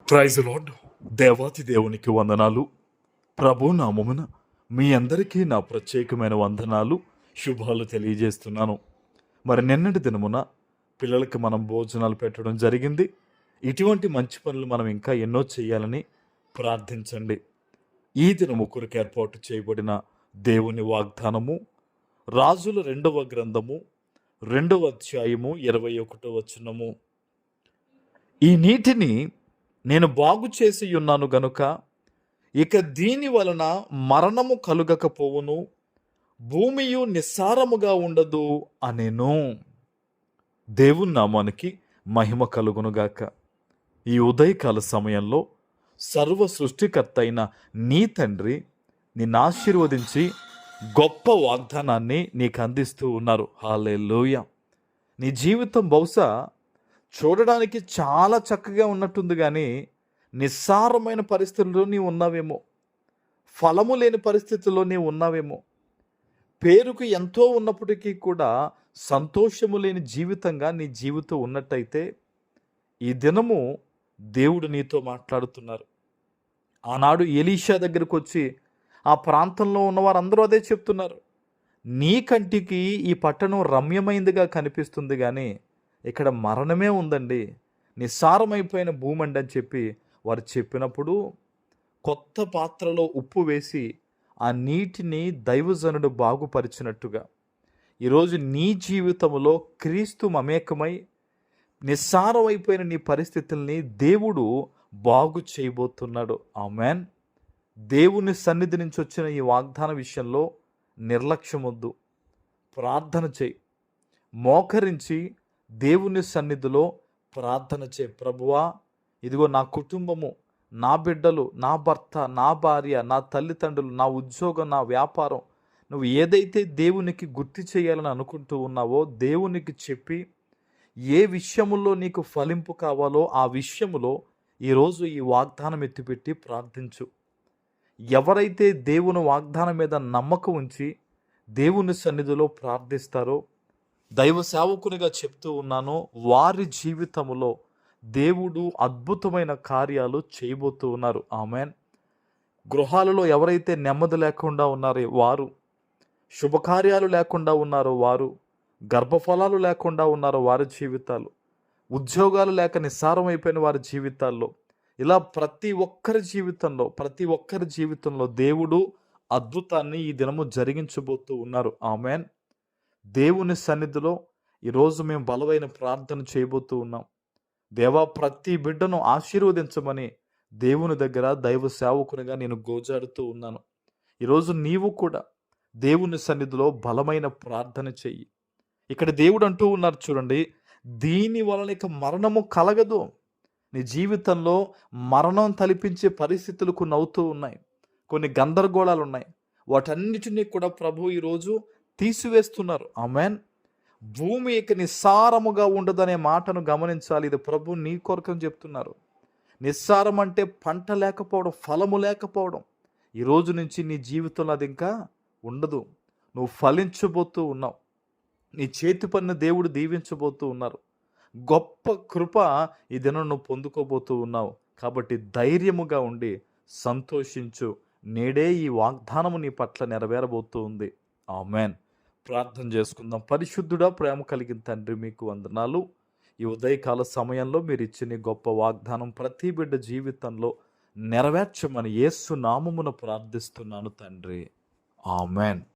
Praise lord. దేవాతి దేవునికి వందనాలు. ప్రభు నామమున మీ అందరికీ నా ప్రత్యేకమైన వందనాలు, శుభాలు తెలియజేస్తున్నాను. మరి నిన్నటి దినమున పిల్లలకి మనం భోజనాలు పెట్టడం జరిగింది. ఇటువంటి మంచి పనులు మనం ఇంకా ఎన్నో చేయాలని ప్రార్థించండి. ఈ దినము కొరకు ఏర్పాటు చేయబడిన దేవుని వాగ్దానము రాజుల 2వ గ్రంథము 2వ అధ్యాయము 21వ వచనము. ఈ నీటిని నేను బాగు చేసి ఉన్నాను గనుక ఇక దీని వలన మరణము కలుగకపోవును, భూమియు నిస్సారముగా ఉండదు అనేను. దేవుని నామానికి మహిమ కలుగునుగాక. ఈ ఉదయకాల సమయంలో సర్వ సృష్టికర్త అయిన నీ తండ్రి నిన్ను ఆశీర్వదించి గొప్ప వాగ్దానాన్ని నీకు అందిస్తూ ఉన్నారు. హల్లెలూయా. నీ జీవితం బహుశా చూడడానికి చాలా చక్కగా ఉన్నట్టుంది, కానీ నిస్సారమైన పరిస్థితుల్లో నీవు ఉన్నావేమో, ఫలము లేని పరిస్థితుల్లో నీవు ఉన్నావేమో, పేరుకు ఎంతో ఉన్నప్పటికీ కూడా సంతోషము లేని జీవితంగా నీ జీవితం ఉన్నట్టయితే ఈ దినము దేవుడు నీతో మాట్లాడుతున్నారు. ఆనాడు ఎలీషా దగ్గరకు వచ్చి ఆ ప్రాంతంలో ఉన్న వారందరూ అదే చెప్తున్నారు. నీ కంటికి ఈ పట్టణం రమ్యమైందిగా కనిపిస్తుంది, కానీ ఇక్కడ మరణమే ఉందండి, నిస్సారమైపోయిన భూమి అండి అని చెప్పి వారు చెప్పినప్పుడు కొత్త పాత్రలో ఉప్పు వేసి ఆ నీటిని దైవజనుడు బాగుపరిచినట్టుగా ఈరోజు నీ జీవితంలో క్రీస్తు మమేకమై నిస్సారమైపోయిన నీ పరిస్థితుల్ని దేవుడు బాగు చేయబోతున్నాడు. ఆమెన్. దేవుని సన్నిధి నుంచి వచ్చిన ఈ వాగ్దాన విషయంలో నిర్లక్ష్యం వద్దు. ప్రార్థన చేయి, మోకరించి దేవుని సన్నిధిలో ప్రార్థన చేయి. ప్రభువా, ఇదిగో నా కుటుంబము, నా బిడ్డలు, నా భర్త, నా భార్య, నా తల్లిదండ్రులు, నా ఉద్యోగం, నా వ్యాపారం, నువ్వు ఏదైతే దేవునికి గుర్తు చేయాలని అనుకుంటూ ఉన్నావో దేవునికి చెప్పి ఏ విషయములో నీకు ఫలింపు కావాలో ఆ విషయములో ఈరోజు ఈ వాగ్దానం ఎత్తిపెట్టి ప్రార్థించు. ఎవరైతే దేవుని వాగ్దానం మీద నమ్మకం ఉంచి దేవుని సన్నిధిలో ప్రార్థిస్తారో, దైవ సేవకునిగా చెప్తూ ఉన్నాను, వారి జీవితంలో దేవుడు అద్భుతమైన కార్యాలు చేయబోతూ ఉన్నారు. ఆమెన్. గృహాలలో ఎవరైతే నెమ్మది లేకుండా ఉన్నారో వారు, శుభకార్యాలు లేకుండా ఉన్నారో వారు, గర్భఫలాలు లేకుండా ఉన్నారో వారి జీవితాలు, ఉద్యోగాలు లేక నిస్సారమైపోయిన వారి జీవితాల్లో, ఇలా ప్రతి ఒక్కరి జీవితంలో దేవుడు అద్భుతాన్ని ఈ దినము జరిగించబోతూ ఉన్నారు. ఆమెన్. దేవుని సన్నిధిలో ఈరోజు మేము బలమైన ప్రార్థన చేయబోతూ ఉన్నాం. దేవా, ప్రతి బిడ్డను ఆశీర్వదించమని దేవుని దగ్గర దైవ సేవకునిగా నేను గోజాడుతూ ఉన్నాను. ఈరోజు నీవు కూడా దేవుని సన్నిధిలో బలమైన ప్రార్థన చెయ్యి. ఇక్కడ దేవుడు అంటూ ఉన్నారు చూడండి, దీని వలన ఇక మరణము కలగదు. నీ జీవితంలో మరణం తలిపించే పరిస్థితులు కొన్ని అవుతూ ఉన్నాయి, కొన్ని గందరగోళాలు ఉన్నాయి. వాటన్నిటినీ కూడా ప్రభు ఈరోజు తీసివేస్తున్నారు. ఆమెన్. భూమి ఇక నిస్సారముగా ఉండదనే మాటను గమనించాలి. ఇది ప్రభు నీ కొరకని చెప్తున్నారు. నిస్సారం అంటే పంట లేకపోవడం, ఫలము లేకపోవడం. ఈరోజు నుంచి నీ జీవితంలో అది ఇంకా ఉండదు. నువ్వు ఫలించబోతూ ఉన్నావు. నీ చేతి పనిని దేవుడు దీవించబోతూ ఉన్నారు. గొప్ప కృప ఈ దినం నువ్వు పొందుకోబోతూ ఉన్నావు. కాబట్టి ధైర్యముగా ఉండి సంతోషించు. నేడే ఈ వాగ్దానము నీ పట్ల నెరవేరబోతూ ఉంది. ఆమెన్. ప్రార్థన చేసుకుందాం. పరిశుద్ధుడా, ప్రేమ కలిగిన తండ్రి, మీకు వందనాలు. ఈ ఉదయకాల సమయంలో మీరు ఇచ్చిన గొప్ప వాగ్దానం ప్రతి బిడ్డ జీవితంలో నెరవేర్చమని యేసు నామమున ప్రార్థిస్తున్నాను తండ్రి. ఆమెన్.